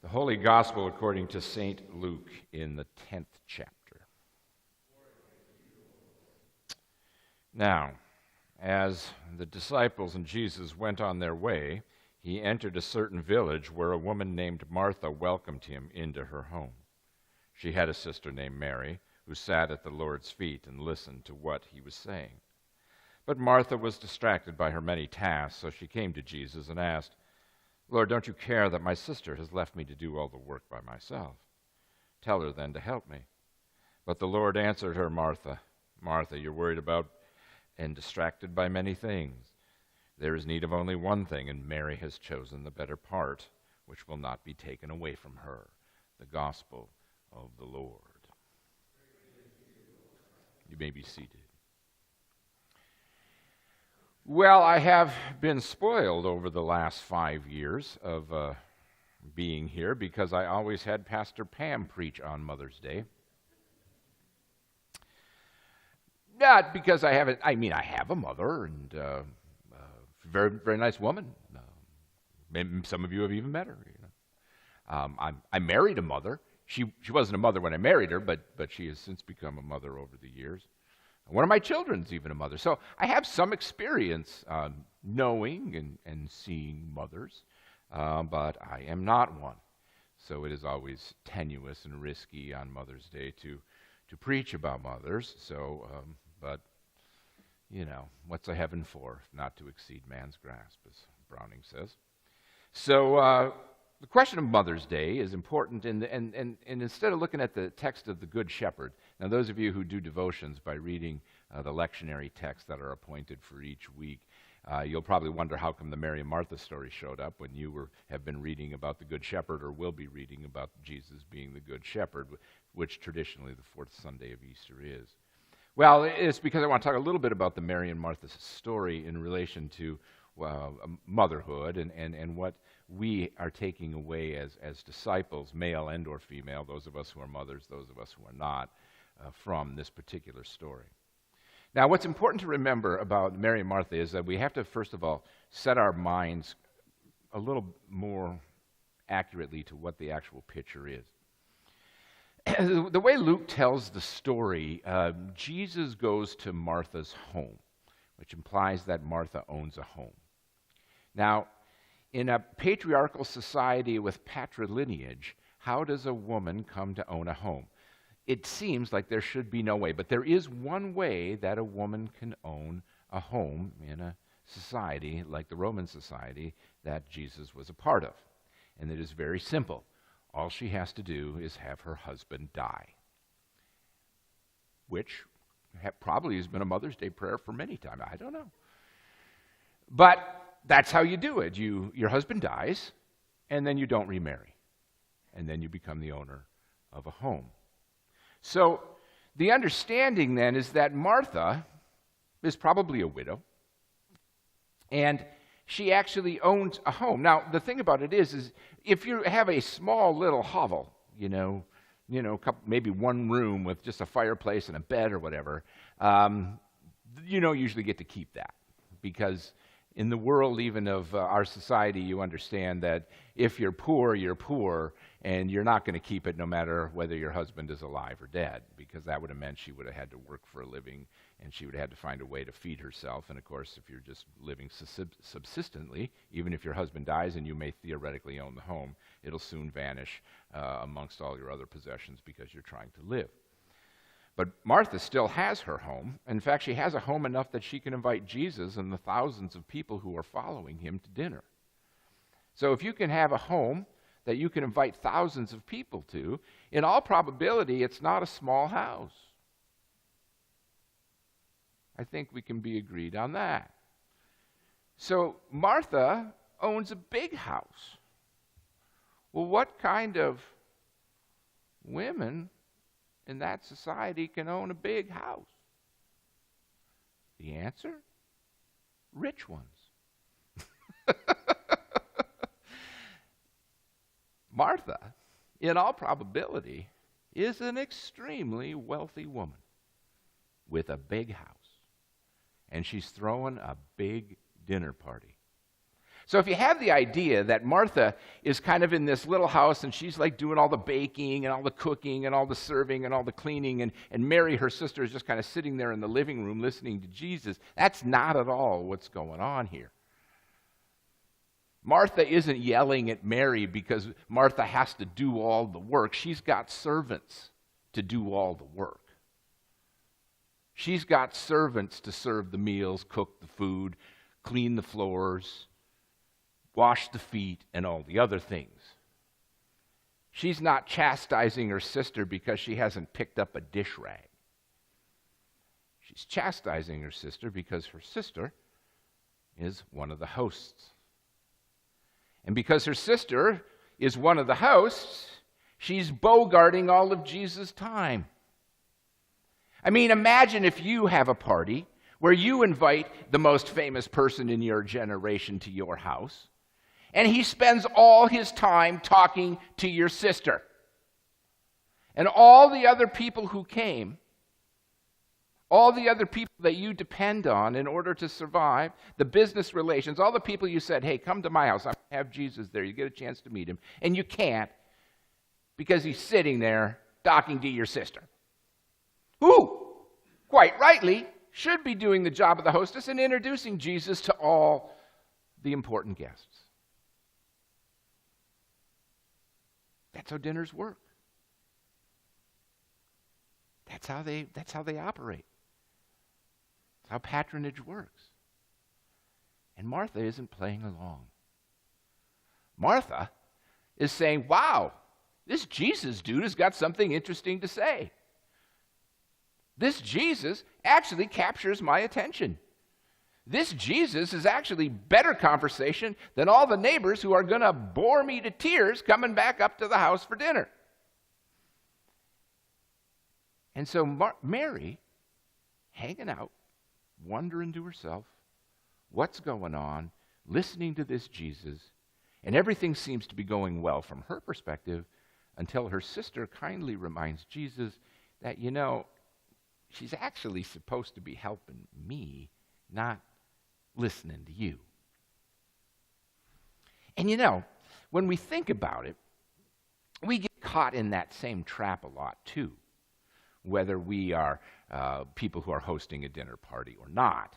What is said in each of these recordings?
The Holy Gospel according to St. Luke in the 10th chapter. Now, as the disciples and Jesus went on their way, he entered a certain village where a woman named Martha welcomed him into her home. She had a sister named Mary, who sat at the Lord's feet and listened to what he was saying. But Martha was distracted by her many tasks, so she came to Jesus and asked, "Lord, don't you care that my sister has left me to do all the work by myself? Tell her then to help me." But the Lord answered her, "Martha, Martha, you're worried about and distracted by many things. There is need of only one thing, and Mary has chosen the better part, which will not be taken away from her." The gospel of the Lord. You may be seated. Well, I have been spoiled over the last 5 years of being here because I always had Pastor Pam preach on Mother's Day. Not because I have a mother and very, very nice woman. Maybe some of you have even met her. I married a mother. She wasn't a mother when I married her, but she has since become a mother over the years. One of my children's even a mother. So I have some experience knowing and seeing mothers, but I am not one. So it is always tenuous and risky on Mother's Day to preach about mothers. So, but, what's a heaven for if not to exceed man's grasp, as Browning says. So the question of Mother's Day is important, and instead of looking at the text of the Good Shepherd, now those of you who do devotions by reading the lectionary texts that are appointed for each week, you'll probably wonder how come the Mary and Martha story showed up when you have been reading about the Good Shepherd or will be reading about Jesus being the Good Shepherd, which traditionally the fourth Sunday of Easter is. Well, it's because I want to talk a little bit about the Mary and Martha story in relation to motherhood and what we are taking away as disciples, male and or female, those of us who are mothers, those of us who are not, from this particular story. Now, what's important to remember about Mary and Martha is that we have to, first of all, set our minds a little more accurately to what the actual picture is. The way Luke tells the story, Jesus goes to Martha's home, which implies that Martha owns a home. Now, in a patriarchal society with patrilineage, how does a woman come to own a home? It seems like there should be no way, but there is one way that a woman can own a home in a society like the Roman society that Jesus was a part of. And it is very simple. All she has to do is have her husband die, which probably has been a Mother's Day prayer for many times. I don't know. But that's how you do it. Your husband dies, and then you don't remarry. And then you become the owner of a home. So the understanding then is that Martha is probably a widow, and she actually owns a home. Now, the thing about it is if you have a small little hovel, maybe one room with just a fireplace and a bed or whatever, you don't usually get to keep that, because in the world even of our society, you understand that if you're poor, and you're not going to keep it no matter whether your husband is alive or dead, because that would have meant she would have had to work for a living, and she would have had to find a way to feed herself. And of course, if you're just living subsistently, even if your husband dies and you may theoretically own the home, it'll soon vanish amongst all your other possessions because you're trying to live. But Martha still has her home. In fact, she has a home enough that she can invite Jesus and the thousands of people who are following him to dinner. So if you can have a home that you can invite thousands of people to, in all probability, it's not a small house. I think we can be agreed on that. So Martha owns a big house. Well, what kind of women in that society can own a big house? The answer? Rich ones. Martha, in all probability, is an extremely wealthy woman with a big house. And she's throwing a big dinner party. So if you have the idea that Martha is kind of in this little house and she's like doing all the baking and all the cooking and all the serving and all the cleaning, and Mary, her sister, is just kind of sitting there in the living room listening to Jesus, that's not at all what's going on here. Martha isn't yelling at Mary because Martha has to do all the work. She's got servants to do all the work. She's got servants to serve the meals, cook the food, clean the floors, wash the feet, and all the other things. She's not chastising her sister because she hasn't picked up a dish rag. She's chastising her sister because her sister is one of the hosts. And because her sister is one of the hosts, she's bogarting all of Jesus' time. I mean, imagine if you have a party where you invite the most famous person in your generation to your house, and he spends all his time talking to your sister. And all the other people who came, all the other people that you depend on in order to survive, the business relations, all the people you said, hey, come to my house, I have Jesus there, you get a chance to meet him, and you can't because he's sitting there talking to your sister, who, quite rightly, should be doing the job of the hostess and introducing Jesus to all the important guests. That's how dinners work. That's how they operate. That's how patronage works. And Martha isn't playing along. Martha is saying, wow, this Jesus dude has got something interesting to say. This Jesus actually captures my attention. This Jesus is actually better conversation than all the neighbors who are going to bore me to tears coming back up to the house for dinner. And so Mary, hanging out, wondering to herself what's going on, listening to this Jesus, and everything seems to be going well from her perspective until her sister kindly reminds Jesus that, she's actually supposed to be helping me, not listening to you. And when we think about it, we get caught in that same trap a lot too, whether we are people who are hosting a dinner party or not.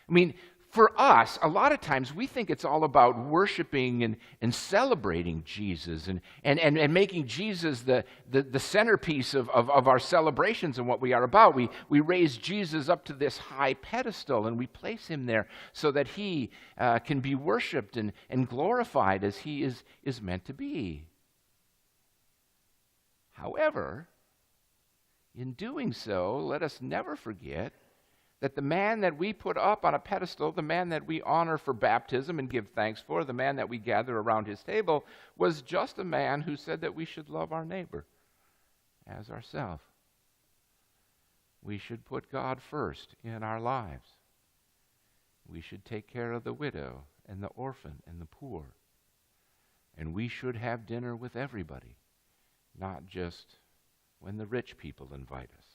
I mean, for us, a lot of times we think it's all about worshiping and celebrating Jesus and making Jesus the centerpiece of our celebrations and what we are about. We raise Jesus up to this high pedestal and we place him there so that he can be worshiped and glorified as he is meant to be. However, in doing so, let us never forget that the man that we put up on a pedestal, the man that we honor for baptism and give thanks for, the man that we gather around his table, was just a man who said that we should love our neighbor as ourselves. We should put God first in our lives. We should take care of the widow and the orphan and the poor. And we should have dinner with everybody, not just when the rich people invite us.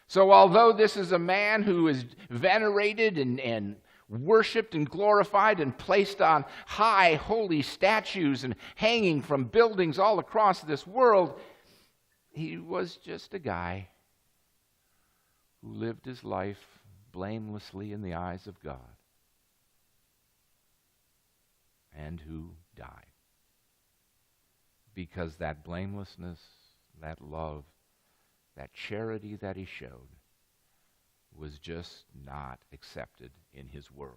So although this is a man who is venerated and worshipped and glorified and placed on high holy statues and hanging from buildings all across this world, he was just a guy who lived his life blamelessly in the eyes of God and who died. Because that blamelessness, that love, that charity that he showed was just not accepted in his world.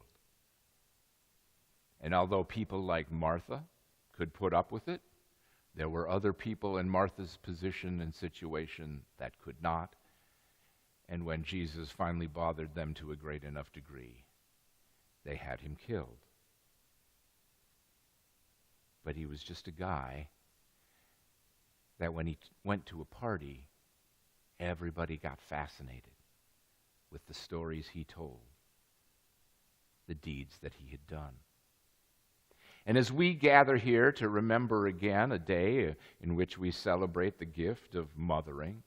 And although people like Martha could put up with it, there were other people in Martha's position and situation that could not. And when Jesus finally bothered them to a great enough degree, they had him killed. But he was just a guy that when he went to a party, everybody got fascinated with the stories he told, the deeds that he had done. And as we gather here to remember again a day in which we celebrate the gift of mothering,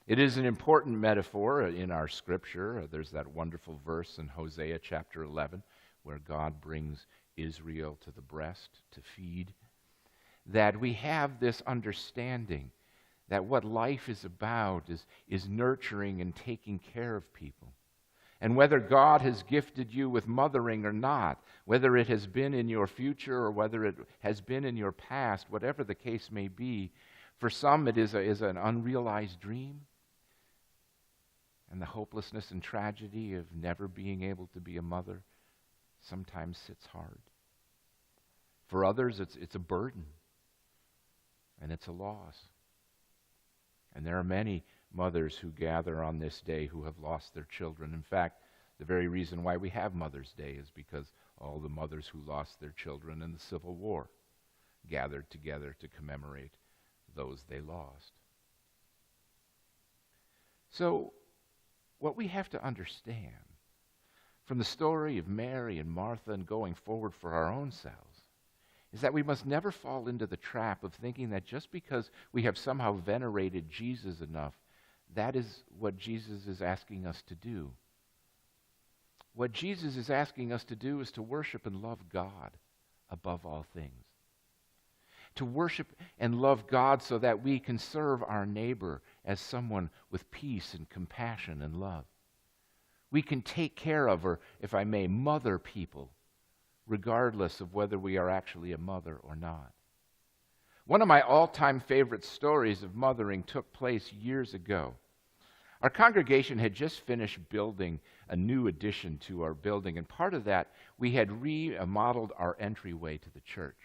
it is an important metaphor in our scripture. There's that wonderful verse in Hosea chapter 11 where God brings Israel to the breast to feed, that we have this understanding that what life is about is nurturing and taking care of people. And whether God has gifted you with mothering or not, whether it has been in your future or whether it has been in your past, whatever the case may be, for some it is an unrealized dream. And the hopelessness and tragedy of never being able to be a mother sometimes sits hard. For others, it's a burden, and it's a loss. And there are many mothers who gather on this day who have lost their children. In fact, the very reason why we have Mother's Day is because all the mothers who lost their children in the Civil War gathered together to commemorate those they lost. So, what we have to understand from the story of Mary and Martha and going forward for our own selves is that we must never fall into the trap of thinking that just because we have somehow venerated Jesus enough, that is what Jesus is asking us to do. What Jesus is asking us to do is to worship and love God above all things. To worship and love God so that we can serve our neighbor as someone with peace and compassion and love. We can take care of, or if I may, mother people, regardless of whether we are actually a mother or not. One of my all-time favorite stories of mothering took place years ago. Our congregation had just finished building a new addition to our building, and part of that, we had remodeled our entryway to the church.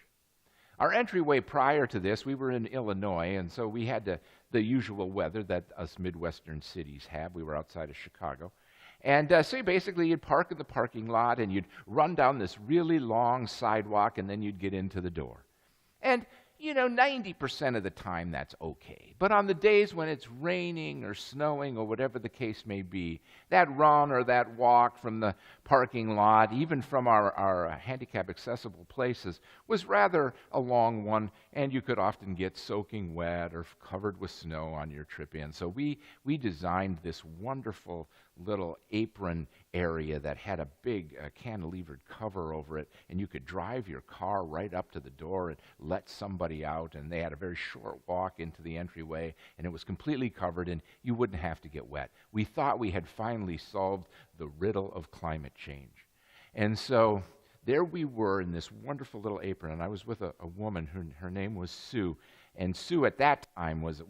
Our entryway prior to this, we were in Illinois, and so we had the usual weather that us Midwestern cities have. We were outside of Chicago. And so basically you'd park in the parking lot, and you'd run down this really long sidewalk, and then you'd get into the door. And 90% of the time that's okay. But on the days when it's raining or snowing or whatever the case may be, that run or that walk from the parking lot, even from our handicap accessible places, was rather a long one, and you could often get soaking wet or covered with snow on your trip in. So we designed this wonderful little apron area that had a big cantilevered cover over it, and you could drive your car right up to the door and let somebody out, and they had a very short walk into the entryway, and it was completely covered, and you wouldn't have to get wet. We thought we had finally solved the riddle of climate change. And so there we were in this wonderful little apron, and I was with a woman, her name was Sue. And Sue at that time was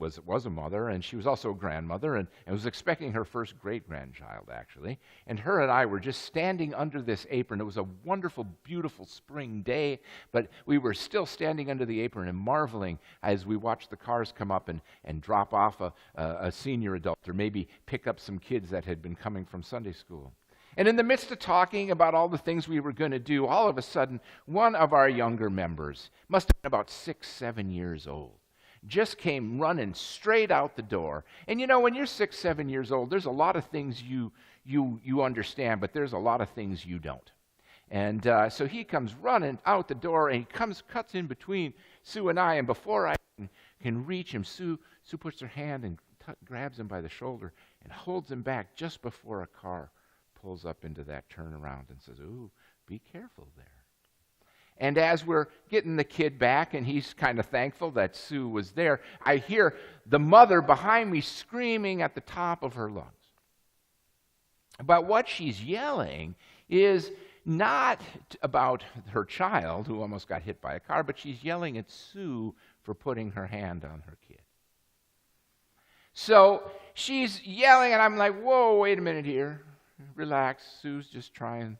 a mother, and she was also a grandmother, and was expecting her first great-grandchild, actually. And her and I were just standing under this apron. It was a wonderful, beautiful spring day, but we were still standing under the apron and marveling as we watched the cars come up and drop off a senior adult, or maybe pick up some kids that had been coming from Sunday school. And in the midst of talking about all the things we were going to do, all of a sudden, one of our younger members, must have been about 6, 7 years old, just came running straight out the door. And when you're 6, 7 years old, there's a lot of things you understand, but there's a lot of things you don't. And so he comes running out the door, and he cuts in between Sue and I, and before I can reach him, Sue puts her hand and grabs him by the shoulder and holds him back just before a car pulls up into that turnaround and says, "Ooh, be careful there." And as we're getting the kid back, and he's kind of thankful that Sue was there, I hear the mother behind me screaming at the top of her lungs. But what she's yelling is not about her child who almost got hit by a car, but she's yelling at Sue for putting her hand on her kid. So she's yelling, and I'm like, whoa, wait a minute here. Relax. Sue's just trying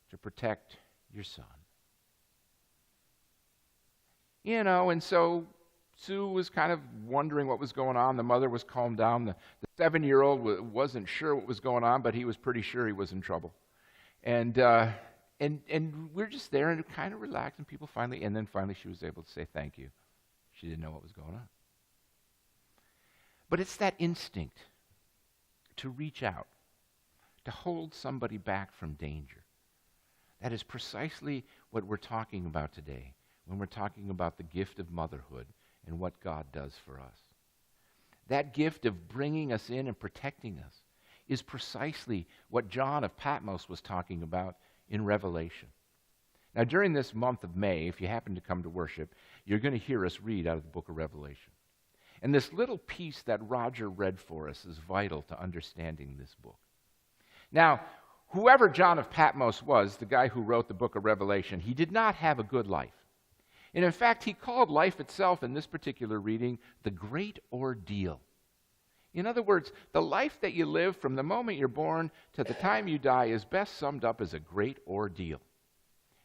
to protect your son. And so Sue was kind of wondering what was going on. The mother was calmed down. The 7-year-old wasn't sure what was going on, but he was pretty sure he was in trouble. And we're just there and kind of relaxed, and then finally she was able to say thank you. She didn't know what was going on. But it's that instinct to reach out, to hold somebody back from danger. That is precisely what we're talking about today when we're talking about the gift of motherhood and what God does for us. That gift of bringing us in and protecting us is precisely what John of Patmos was talking about in Revelation. Now, during this month of May, if you happen to come to worship, you're going to hear us read out of the book of Revelation. And this little piece that Roger read for us is vital to understanding this book. Now, whoever John of Patmos was, the guy who wrote the book of Revelation, he did not have a good life. And in fact, he called life itself in this particular reading the great ordeal. In other words, the life that you live from the moment you're born to the time you die is best summed up as a great ordeal.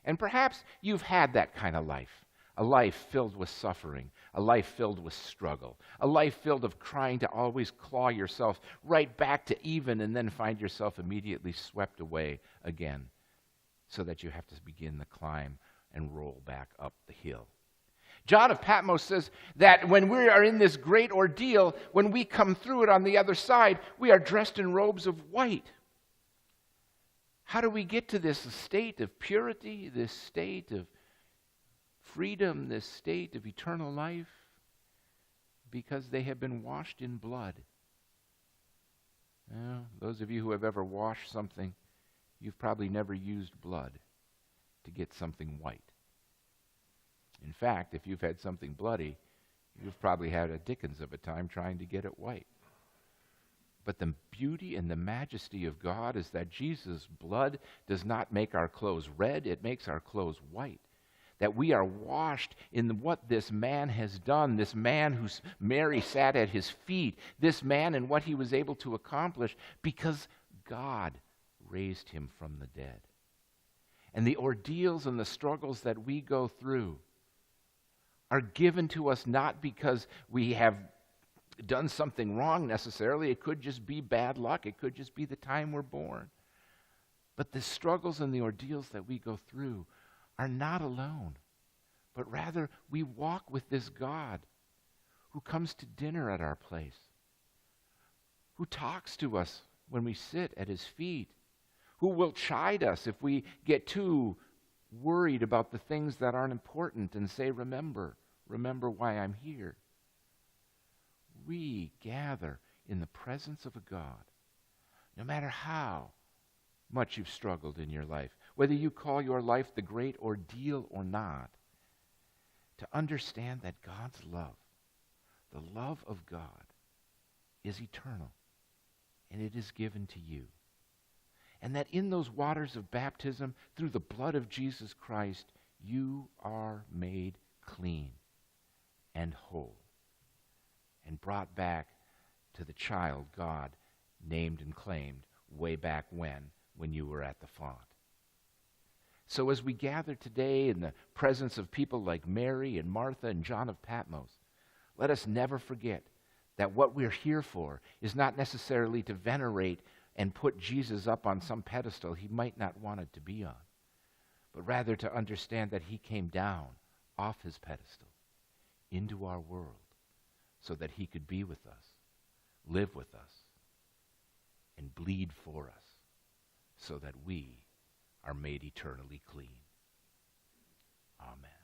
And perhaps you've had that kind of life, a life filled with suffering, a life filled with struggle, a life filled of trying to always claw yourself right back to even and then find yourself immediately swept away again so that you have to begin the climb and roll back up the hill. John of Patmos says that when we are in this great ordeal, when we come through it on the other side, we are dressed in robes of white. How do we get to this state of purity, this state of freedom, this state of eternal life? Because they have been washed in blood. Well, those of you who have ever washed something, you've probably never used blood to get something white. In fact, if you've had something bloody, you've probably had a dickens of a time trying to get it white. But the beauty and the majesty of God is that Jesus' blood does not make our clothes red, it makes our clothes white. That we are washed in what this man has done, this man who Mary sat at his feet, this man and what he was able to accomplish because God raised him from the dead. And the ordeals and the struggles that we go through are given to us not because we have done something wrong necessarily. It could just be bad luck. It could just be the time we're born. But the struggles and the ordeals that we go through are not alone, but rather we walk with this God who comes to dinner at our place, who talks to us when we sit at his feet, who will chide us if we get too worried about the things that aren't important and say, remember why I'm here. We gather in the presence of a God, no matter how much you've struggled in your life, whether you call your life the great ordeal or not, to understand that God's love, the love of God, is eternal, and it is given to you. And that in those waters of baptism, through the blood of Jesus Christ, you are made clean and whole and brought back to the child God named and claimed way back when you were at the font. So as we gather today in the presence of people like Mary and Martha and John of Patmos, let us never forget that what we're here for is not necessarily to venerate and put Jesus up on some pedestal he might not want it to be on, but rather to understand that he came down off his pedestal into our world so that he could be with us, live with us, and bleed for us so that we are made eternally clean. Amen.